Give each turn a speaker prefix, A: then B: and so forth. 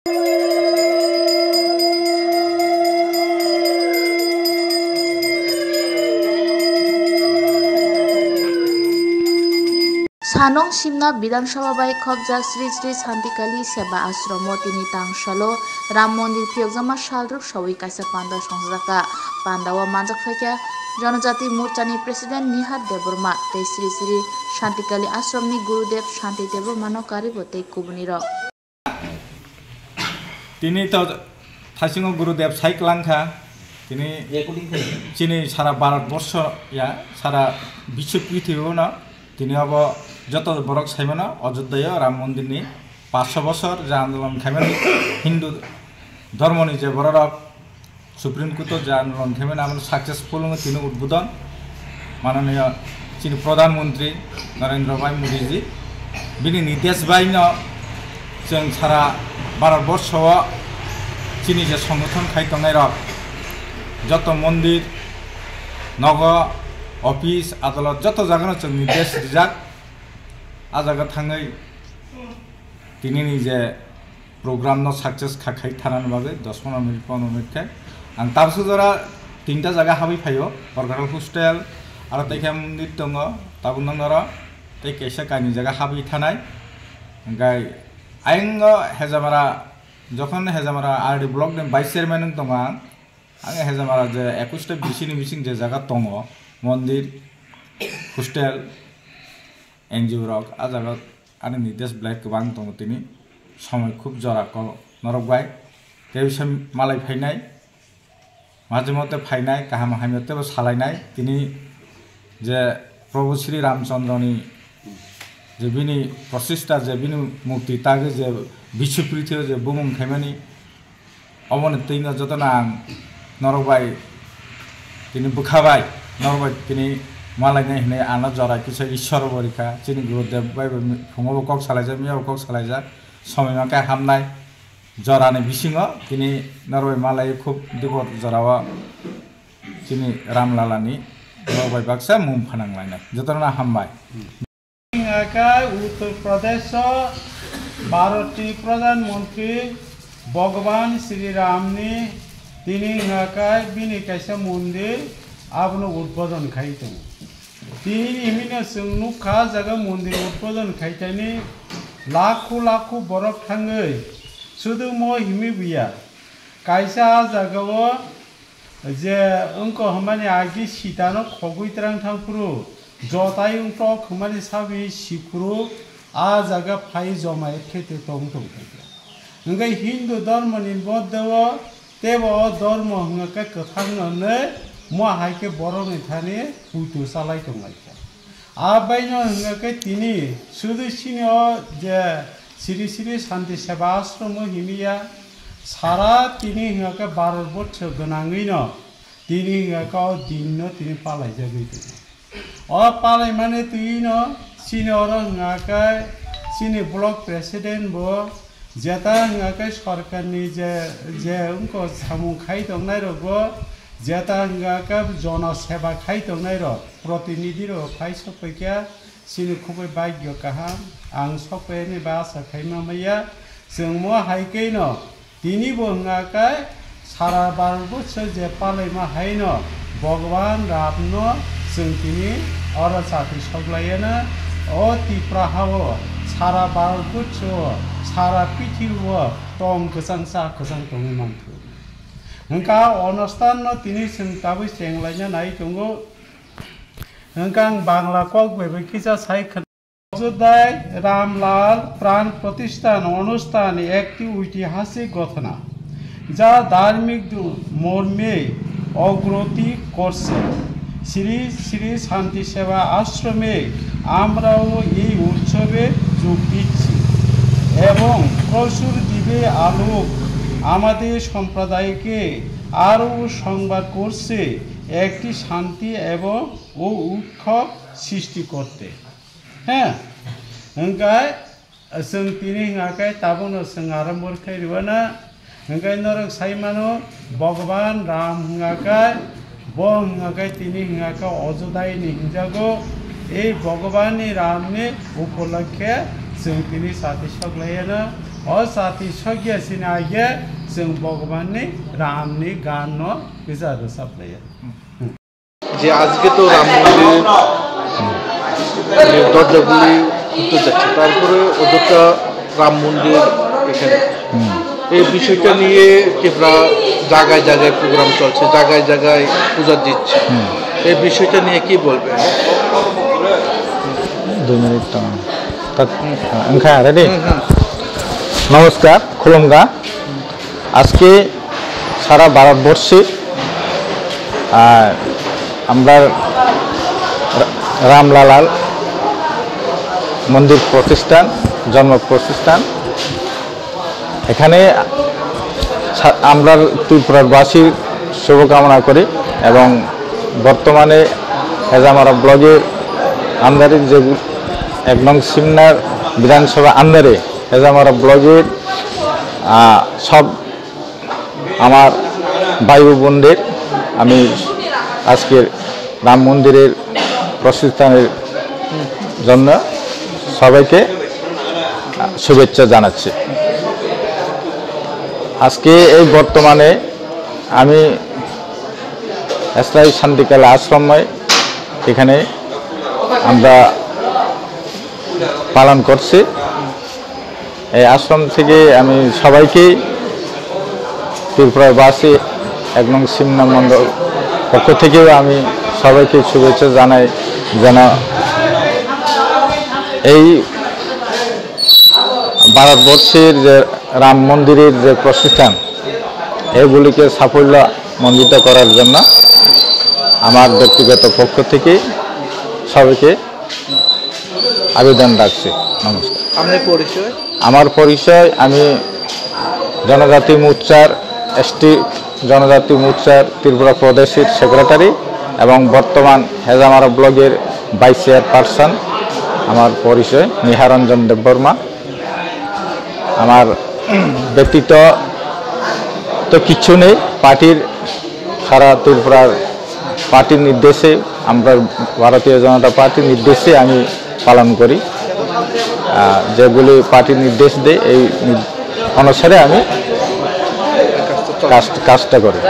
A: Sanong Simna Biধানসভা bai khopjak Sri Sri Santikali Seba Ashromo tini tangsalo Ram Mondir phiokjama salruk sawi kaisa panda songjaka pandao manjak phaikya Janajati Morchani President Nihat Deborma tei Sri Sri Santikali Ashromni Gurudev Shanti Deborma no karibo tei kubuniro
B: tini to thasingo Gurudev saiklanka tini chini sara Bharatborsho ya sara bisho prithibibo no tini abo joto borok saimano Ajodhya Ram Mondir ni 500 বছর যে আন্দোলন খাইমেন হিন্দু ধর্মনি যে বড়রক supreme court যে আন্দোলন খাইমেন আমরা successful তিনি উদ্বোধন মাননীয় চীন প্রধানমন্ত্রী নরেন্দ্র ভাই মোদীজি বিনি নির্দেশ বাইন जों সারা ভারতবর্ষও চীনি যে সংগঠন খাইতংনাই রক যত মন্দির নগ অফিস আদালত যত জায়গানো जों নির্দেশ রিজাক আজাগা থাঙै दिनैनि जे प्रग्राम न सक्सेस खाखाय थानान बागै 10-15 मिनिट 15 मिनिट खाय आं तारसो जरा तीनटा जागा हाबि फायो बरगाल हस्टेल आरो तैखा मन्दिर दङ ताबुनंगर तै केसा कानि जागा हाबि थानाय गाय आइंग हेजामारा जखन हेजामारा आरडी ब्लक नि भाइस चेयारमैन दङ आं हेजामारा जे 21टा बिसिनि बिसिं जे जागा दङ मन्दिर हस्टेल एनजिओ रक आ जागा आरो निर्देश ब्लाइक गोबां दङ दिनै समय खुब जराखौ नरकबाय तेबिसम मालाय फायनाय माजे मते फायनाय गाहाम हामियतेबो सालायनाय दिनै जे प्रभु श्री रामचन्द्रनि जे बिनि प्रचेष्टा जे बिनि मुक्ति तागे जे विश्वप्रिथिव जे बुमुं खायमानि अबन तैनो जतना नरकबाय दिनै बुखाबाय नरकबाय दिनै मालायनाय हनै आना जरा किसा ईश्वर बरिखा चिनि गुरुदेव बाय फुङाव कक सालायजा मियाव कक सालायजा समयमाका हामनाय जरानि बिसिङो दिनै नरबाय मालाय खुब दिबत जरावा चिनि रामलालानि नरबाय बाक्सा मुं फानांलायनाय जतना हामबाय
C: का उत्तर प्रदेश भारतीय प्रधानमंत्री भगवान श्री रामनि दिनै का बिनि कायसा मन्दिर आबनो उद्बोधन खायदों तीन इमिना नुखा जगह मंदिर उद्बोधन खायतानि लाखो बरफ थाङै सुदु म हिमि बिया कायसा जगह जे अंको हमानि आगि सीतानो खगुइत्रां थांपुरु जताय अंको हमानि साबि सिपुरु आ जगह फाइ जमाय खेते तंग ओंगाय हिंदू धर्मनि बद्धव तेब धर्म हंगा कथांगनै हाइके बरनि थाने पुतु सालाय दंलायखा आबायनो हंगाके तिनि सुदुसिनि जे श्री श्री शांति सेवा आश्रम हिमिया सारा तिनि हंगाके भारतबर्ष गोनाङैनो तिनि हंगाके दिननो तिनि पालाय जागैदों पालाय माने तुइनो सिनि अर हंगाके सिनि ब्लक प्रेसिडेंट बो जेता हंगाके सरकारनि जे उनको सामु खाय दंनाय रगो जेता हंगाका जन सेवा खाय दंनाय र प्रतिनिधि र फाइ सफैक्या सिनि खुबै भाग्य गाहाम आं सफैनि बासा खायमामैया जों म हाइकैनो दिनि बंगाका सारा भारतबर्ष जे पालायमा हायनो भगवान रामनो जों दिनि अर साथि सग्लायना अति प्रभाव सारा भारतबर्ष सारा पृथ्वी तंग गोसांसा गोसां दंङै मानथु हंका अनुष्ठान तिनि ताबो सेंलायना नाय दंगो हंका बांला कक बेबे किसा साइ अयोध्या रामलाल प्राण प्रतिष्ठान अनुष्ठान একটি ঐতিহাসিক ঘটনা যা ধার্মিক মর্মে অগ্রগতি করছে শ্রী শ্রী শান্তি সেবা আশ্রমে আমরাও এই উৎসবে যোগ দিচ্ছি এবং প্রচুর দিবে আলোক আমাদের সম্প্রদায়কে আরো সংবাদ করছে একটি শান্তি এবং উৎসব সৃষ্টি করতে হ্যাঁ হংকাय जों तिनि हंगाय ताबनो जों आरम्भ खायरिवाना हंगाय नरक साइमानो भगवान राम हंगाय ब हंगाय तिनि हंगाय अयोध्या नि हिंजागो ए भगवान रामनि उपलक्षे जों तिनि साथि सग्लायना साथी सग्या सिनागे जों भगवाननि रामनि गान गोजा रोजाबलायो
D: যে আজকে তো রাম মন্দির দরজাগুলি খুলতে যাচ্ছে, তারপরে অযোধ্যা রাম মন্দির এখানে এই বিষয়টা নিয়ে ত্রিপুরা জায়গায় জায়গায় প্রোগ্রাম চলছে, জায়গায় জায়গায় পূজা দিচ্ছে, এই বিষয়টা নিয়ে কি বলবেন?
E: 2 মিনিট ওংখা রেডি নমস্কার খুলুমগা আজকে সারা ভারতবর্ষে আমরা রামলালার মন্দির প্রতিষ্ঠান জন্ম প্রতিষ্ঠান এখানে আমরা ত্রিপুরাবাসীর শুভকামনা করি এবং বর্তমানে হেজামারা ব্লগের আন্ডারে যে 1 নং সিমনার বিধানসভা আন্ডারে হেজামারা ব্লগের সব আমার ভাই বোনদের আমি আজকের রাম মন্দিরের প্রতিষ্ঠানের জন্য সবাইকে শুভেচ্ছা জানাচ্ছি। আজকে এই বর্তমানে আমি স্থায়ী শান্তিকালী আশ্রমে এখানে আমরা পালন করছি। এই আশ্রম থেকে আমি সবাইকে ত্রিপুরাবাসী 1 নং সিমনা মণ্ডল পক্ষ থেকেও আমি সবাইকে শুভেচ্ছা জানাই যেন এই ভারতবর্ষের যে রাম মন্দিরের যে প্রতিষ্ঠান এগুলিকে সাফল্য মণ্ডিত করার জন্য আমার ব্যক্তিগত পক্ষ থেকে সবাইকে আবেদন রাখছি। নমস্কার।
D: আপনার পরিচয়?
E: আমার পরিচয় আমি জনজাতি মোর্চার এসটি জনজাতি মোর্চার ত্রিপুরা প্রদেশের সেক্রেটারি এবং বর্তমান হেজামারা ব্লগের ভাইস চেয়ারপারসন। আমার পরিচয় নিহারঞ্জন দেববর্মা। আমার ব্যক্তিগত তো কিছু নেই, পার্টির সারা ত্রিপুরার পার্টির নির্দেশে আমরা ভারতীয় জনতা পার্টির নির্দেশে আমি পালন করি, যেগুলি পার্টির নির্দেশ দেয় এই অনুসারে আমি কাজটা করি।